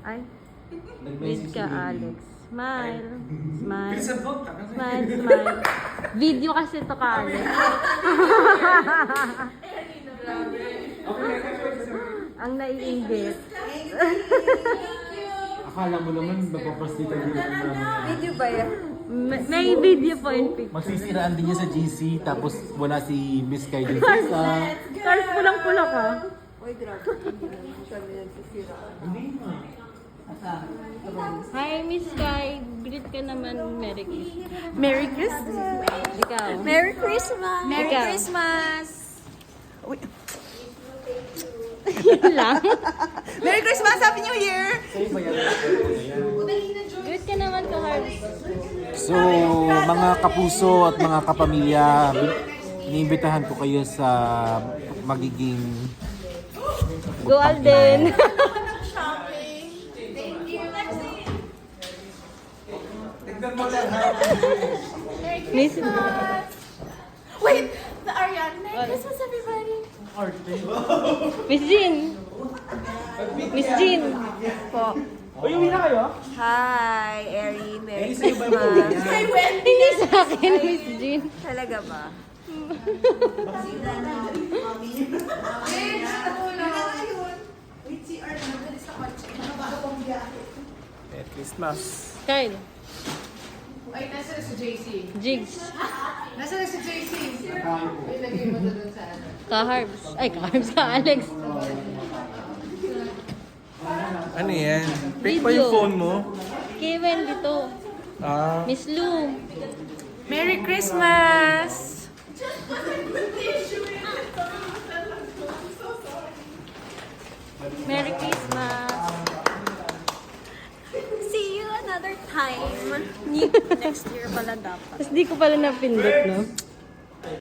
Ay, wait ka, Alex. Smile. Smile. Smile, smile. Video kasi to ka, Alex. Ang naiinggit. Akala mo naman magpaprostita dito namin. Video ba yan? May video po in picture. Masisiraan din niya sa GC, tapos wala si Miss Kai dito Cars, sa... cars pulang-pula ka. Uy, grabe. Kami nagsisiraan. Hindi ma. Hi, Miss Kai. Greet ka naman. Merry Christmas. Merry Christmas! Ikaw. Merry Christmas! Merry Ikaw. Christmas! Yun lang. Merry Christmas! Happy New Year! Greet ka naman ka, Harvey. So, mga kapuso at mga kapamilya, iniimbitahan ko kayo sa magiging... Go, Alden. Miss... Wait! The Ariane! Merry Christmas, everybody! Miss Jean. Miss Jean. Po. Uy, uwi na kayo? Hi, Eri. Merry sa'yo ba yung Christmas! Hindi sa akin, Miss Jean. Talaga ba? Merry Christmas. Kyle. Ay, nasa na si JC? Jigs. Nasa na si JC? Ilagay mo na dun sa ano. Ka-Harbs. Ay, ka-Harbs ka, Alex. Ano yan? Pick pa Video. yung phone mo? Kevin dito. Ah, Miss Lou. Merry Christmas! Merry Christmas. See you another time. Next year pala dapat. Tapos di ko pala napindot, no?